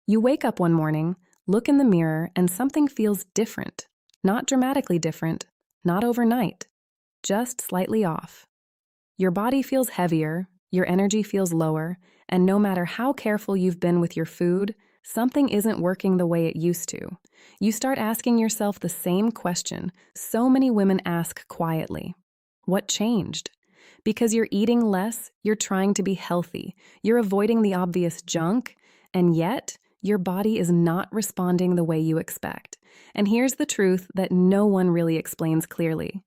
You wake up one morning, look in the mirror, and something feels different. Not dramatically different, not overnight, just slightly off. Your body feels heavier, your energy feels lower, and no matter how careful you've been with your food, something isn't working the way it used to. You start asking yourself the same question so many women ask quietly. What changed? Because you're eating less, you're trying to be healthy, you're avoiding the obvious junk, and yet your body is not responding the way you expect. And here's the truth that no one really explains clearly.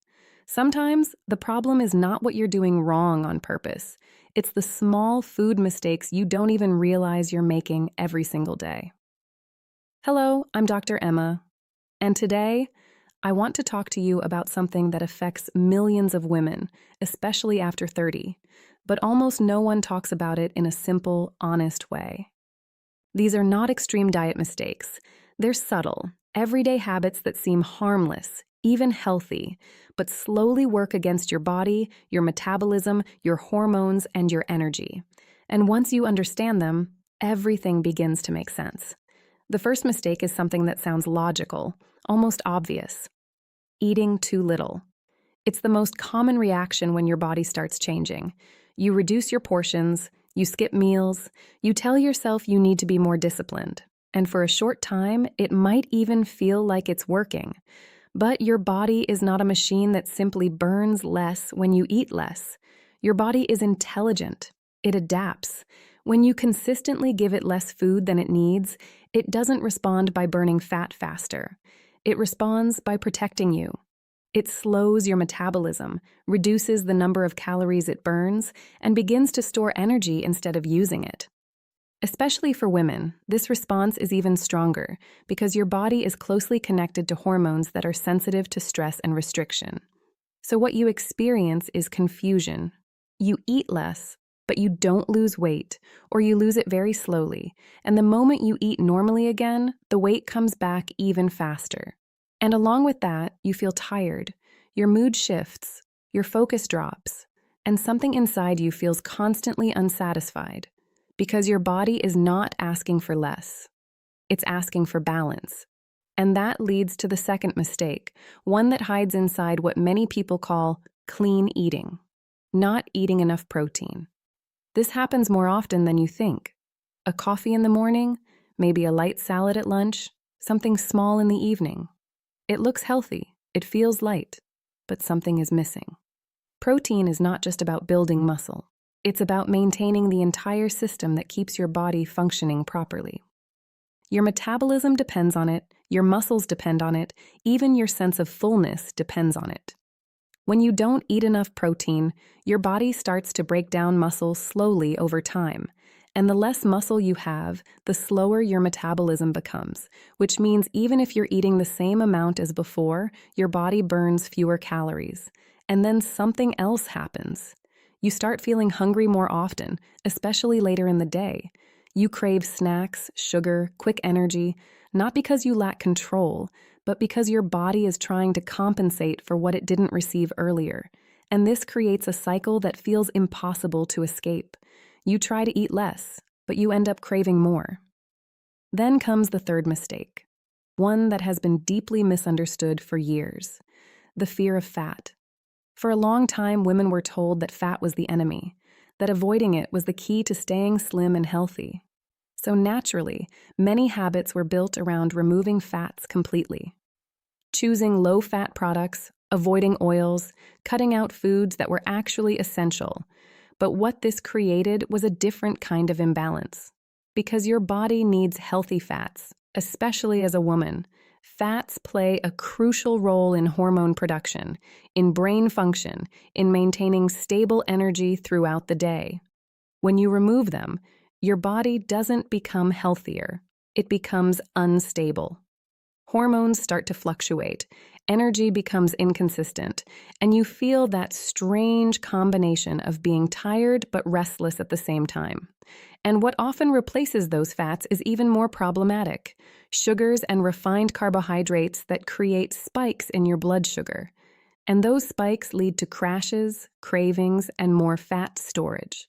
Sometimes the problem is not what you're doing wrong on purpose. It's the small food mistakes you don't even realize you're making every single day. Hello, I'm Dr. Emma, and today I want to talk to you about something that affects millions of women, especially after 30, but almost no one talks about it in a simple, honest way. These are not extreme diet mistakes. They're subtle, everyday habits that seem harmless, even healthy, but slowly work against your body, your metabolism, your hormones, and your energy. And once you understand them, everything begins to make sense. The first mistake is something that sounds logical, almost obvious. Eating too little. It's the most common reaction when your body starts changing. You reduce your portions, you skip meals, you tell yourself you need to be more disciplined. And for a short time, it might even feel like it's working. But your body is not a machine that simply burns less when you eat less. Your body is intelligent. It adapts. When you consistently give it less food than it needs, it doesn't respond by burning fat faster. It responds by protecting you. It slows your metabolism, reduces the number of calories it burns, and begins to store energy instead of using it. Especially for women, this response is even stronger because your body is closely connected to hormones that are sensitive to stress and restriction. So what you experience is confusion. You eat less, but you don't lose weight, or you lose it very slowly, and the moment you eat normally again, the weight comes back even faster. And along with that, you feel tired, your mood shifts, your focus drops, and something inside you feels constantly unsatisfied. Because your body is not asking for less. It's asking for balance. And that leads to the second mistake, one that hides inside what many people call clean eating, not eating enough protein. This happens more often than you think. A coffee in the morning, maybe a light salad at lunch, something small in the evening. It looks healthy, it feels light, but something is missing. Protein is not just about building muscle. It's about maintaining the entire system that keeps your body functioning properly. Your metabolism depends on it, your muscles depend on it, even your sense of fullness depends on it. When you don't eat enough protein, your body starts to break down muscle slowly over time. And the less muscle you have, the slower your metabolism becomes, which means even if you're eating the same amount as before, your body burns fewer calories. And then something else happens. You start feeling hungry more often, especially later in the day. You crave snacks, sugar, quick energy, not because you lack control, but because your body is trying to compensate for what it didn't receive earlier. And this creates a cycle that feels impossible to escape. You try to eat less, but you end up craving more. Then comes the third mistake, one that has been deeply misunderstood for years: the fear of fat. For a long time, women were told that fat was the enemy, that avoiding it was the key to staying slim and healthy. So naturally, many habits were built around removing fats completely. Choosing low-fat products, avoiding oils, cutting out foods that were actually essential. But what this created was a different kind of imbalance. Because your body needs healthy fats, especially as a woman. Fats play a crucial role in hormone production, in brain function, in maintaining stable energy throughout the day. When you remove them, your body doesn't become healthier, it becomes unstable. Hormones start to fluctuate, energy becomes inconsistent, and you feel that strange combination of being tired but restless at the same time. And what often replaces those fats is even more problematic: sugars and refined carbohydrates that create spikes in your blood sugar. And those spikes lead to crashes, cravings, and more fat storage.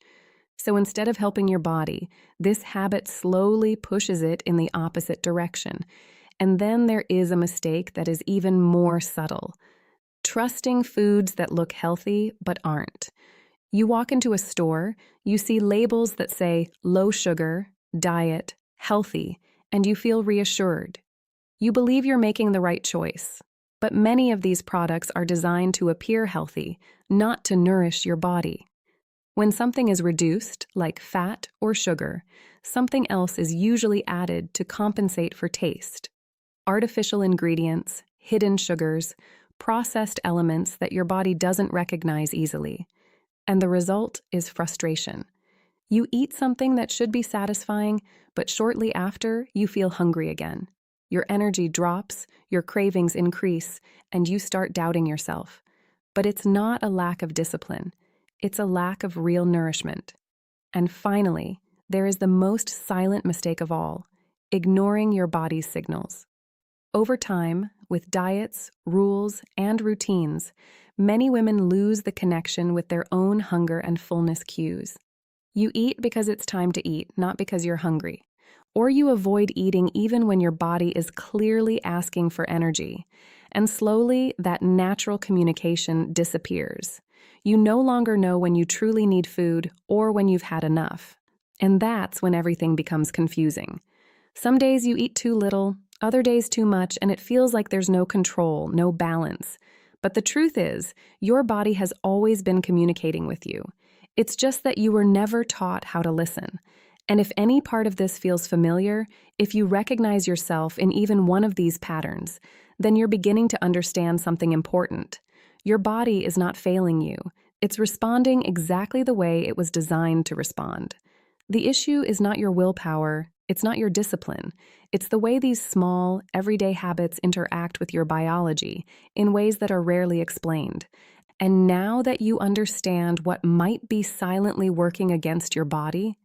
So instead of helping your body, this habit slowly pushes it in the opposite direction. And then there is a mistake that is even more subtle: trusting foods that look healthy but aren't. You walk into a store, you see labels that say low sugar, diet, healthy, and you feel reassured. You believe you're making the right choice. But many of these products are designed to appear healthy, not to nourish your body. When something is reduced, like fat or sugar, something else is usually added to compensate for taste. Artificial ingredients, hidden sugars, processed elements that your body doesn't recognize easily. And the result is frustration. You eat something that should be satisfying, but shortly after, you feel hungry again. Your energy drops, your cravings increase, and you start doubting yourself. But it's not a lack of discipline. It's a lack of real nourishment. And finally, there is the most silent mistake of all: ignoring your body's signals. Over time, with diets, rules, and routines, many women lose the connection with their own hunger and fullness cues. You eat because it's time to eat, not because you're hungry. Or you avoid eating even when your body is clearly asking for energy. And slowly, that natural communication disappears. You no longer know when you truly need food or when you've had enough. And that's when everything becomes confusing. Some days you eat too little, other days too much, and it feels like there's no control, no balance. But the truth is, your body has always been communicating with you. It's just that you were never taught how to listen. And if any part of this feels familiar, if you recognize yourself in even one of these patterns, then you're beginning to understand something important. Your body is not failing you. It's responding exactly the way it was designed to respond. The issue is not your willpower, it's not your discipline. It's the way these small, everyday habits interact with your biology in ways that are rarely explained. And now that you understand what might be silently working against your body,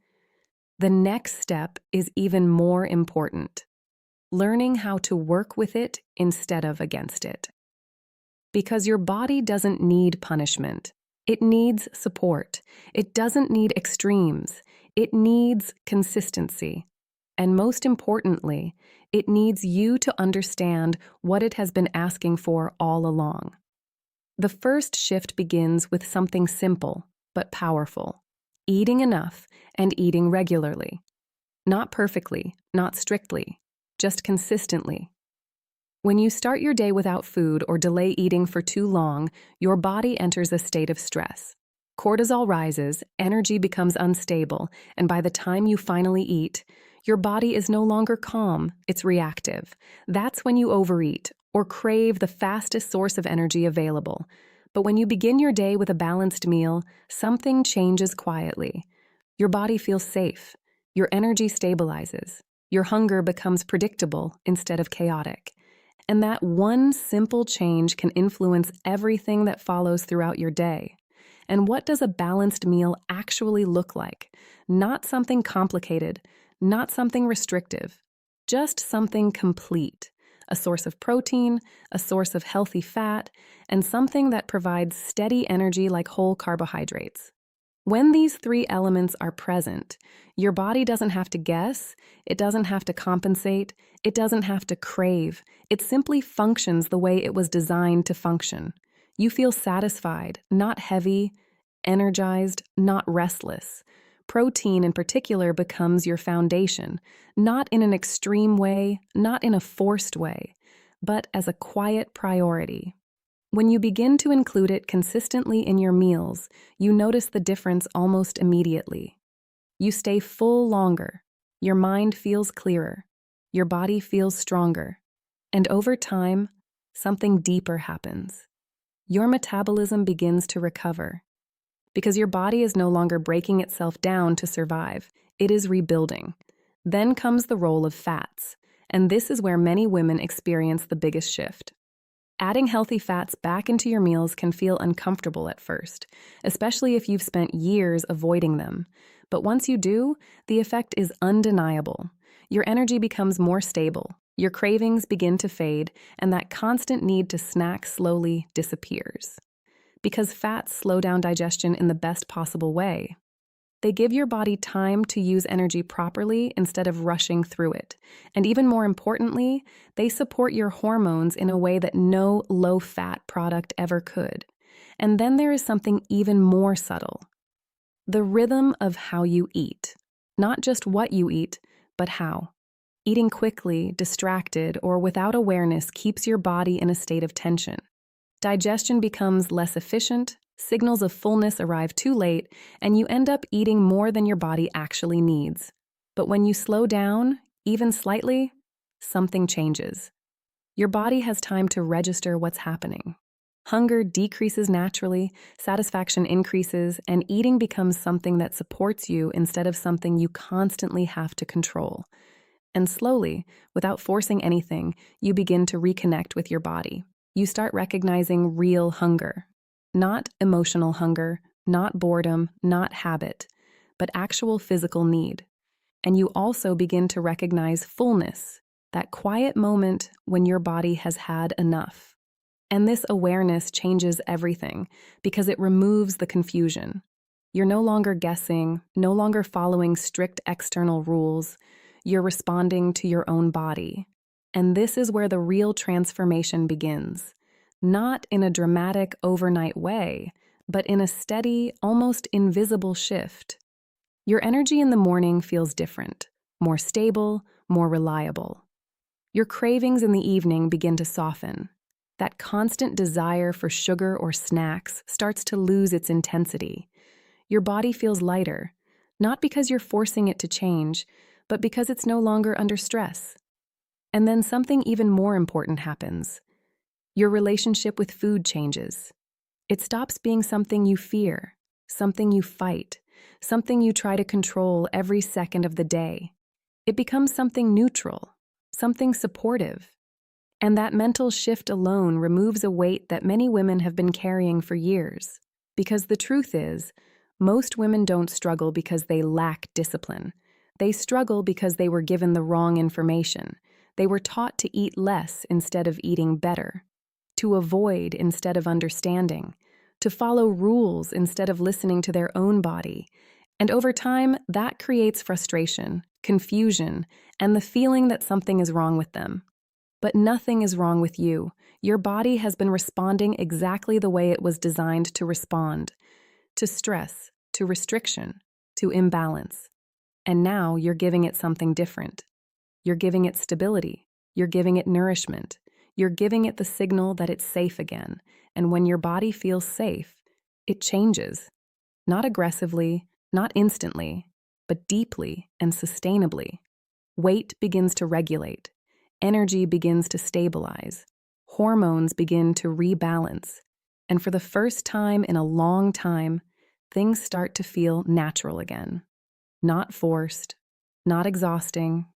the next step is even more important: learning how to work with it instead of against it. Because your body doesn't need punishment. It needs support. It doesn't need extremes. It needs consistency. And most importantly, it needs you to understand what it has been asking for all along. The first shift begins with something simple but powerful: eating enough and eating regularly. Not perfectly, not strictly, just consistently. When you start your day without food or delay eating for too long, your body enters a state of stress. Cortisol rises, energy becomes unstable, and by the time you finally eat, your body is no longer calm, it's reactive. That's when you overeat or crave the fastest source of energy available. But when you begin your day with a balanced meal, something changes quietly. Your body feels safe. Your energy stabilizes. Your hunger becomes predictable instead of chaotic. And that one simple change can influence everything that follows throughout your day. And what does a balanced meal actually look like? Not something complicated, not something restrictive, just something complete. A source of protein, a source of healthy fat, and something that provides steady energy like whole carbohydrates. When these three elements are present, your body doesn't have to guess, it doesn't have to compensate, it doesn't have to crave. It simply functions the way it was designed to function. You feel satisfied, not heavy, energized, not restless. Protein in particular becomes your foundation, not in an extreme way, not in a forced way, but as a quiet priority. When you begin to include it consistently in your meals, you notice the difference almost immediately. You stay full longer, your mind feels clearer, your body feels stronger, and over time, something deeper happens. Your metabolism begins to recover. Because your body is no longer breaking itself down to survive, it is rebuilding. Then comes the role of fats, and this is where many women experience the biggest shift. Adding healthy fats back into your meals can feel uncomfortable at first, especially if you've spent years avoiding them. But once you do, the effect is undeniable. Your energy becomes more stable, your cravings begin to fade, and that constant need to snack slowly disappears. Because fats slow down digestion in the best possible way. They give your body time to use energy properly instead of rushing through it. And even more importantly, they support your hormones in a way that no low-fat product ever could. And then there is something even more subtle: the rhythm of how you eat. Not just what you eat, but how. Eating quickly, distracted, or without awareness keeps your body in a state of tension. Digestion becomes less efficient, signals of fullness arrive too late, and you end up eating more than your body actually needs. But when you slow down, even slightly, something changes. Your body has time to register what's happening. Hunger decreases naturally, satisfaction increases, and eating becomes something that supports you instead of something you constantly have to control. And slowly, without forcing anything, you begin to reconnect with your body. You start recognizing real hunger. Not emotional hunger, not boredom, not habit, but actual physical need. And you also begin to recognize fullness, that quiet moment when your body has had enough. And this awareness changes everything because it removes the confusion. You're no longer guessing, no longer following strict external rules. You're responding to your own body. And this is where the real transformation begins. Not in a dramatic overnight way, but in a steady, almost invisible shift. Your energy in the morning feels different, more stable, more reliable. Your cravings in the evening begin to soften. That constant desire for sugar or snacks starts to lose its intensity. Your body feels lighter, not because you're forcing it to change, but because it's no longer under stress. And then something even more important happens. Your relationship with food changes. It stops being something you fear, something you fight, something you try to control every second of the day. It becomes something neutral, something supportive. And that mental shift alone removes a weight that many women have been carrying for years. Because the truth is, most women don't struggle because they lack discipline. They struggle because they were given the wrong information. They were taught to eat less instead of eating better, to avoid instead of understanding, to follow rules instead of listening to their own body. And over time, that creates frustration, confusion, and the feeling that something is wrong with them. But nothing is wrong with you. Your body has been responding exactly the way it was designed to respond, to stress, to restriction, to imbalance. And now you're giving it something different. You're giving it stability. You're giving it nourishment. You're giving it the signal that it's safe again. And when your body feels safe, it changes. Not aggressively, not instantly, but deeply and sustainably. Weight begins to regulate. Energy begins to stabilize. Hormones begin to rebalance. And for the first time in a long time, things start to feel natural again. Not forced, not exhausting,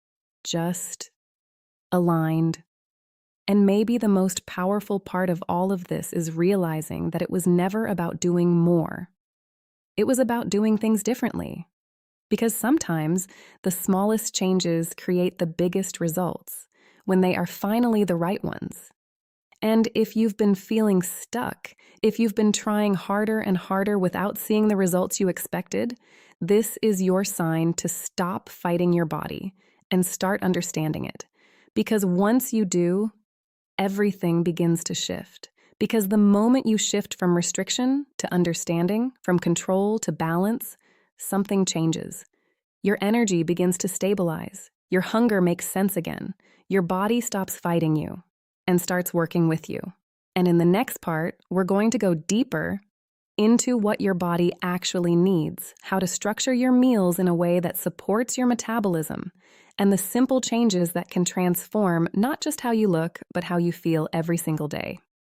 just aligned. And maybe the most powerful part of all of this is realizing that it was never about doing more. It was about doing things differently. Because sometimes the smallest changes create the biggest results when they are finally the right ones. And if you've been feeling stuck, if you've been trying harder and harder without seeing the results you expected, this is your sign to stop fighting your body and start understanding it. Because once you do, everything begins to shift. Because the moment you shift from restriction to understanding, from control to balance, something changes. Your energy begins to stabilize. Your hunger makes sense again. Your body stops fighting you and starts working with you. And in the next part, we're going to go deeper into what your body actually needs, how to structure your meals in a way that supports your metabolism, and the simple changes that can transform not just how you look, but how you feel every single day.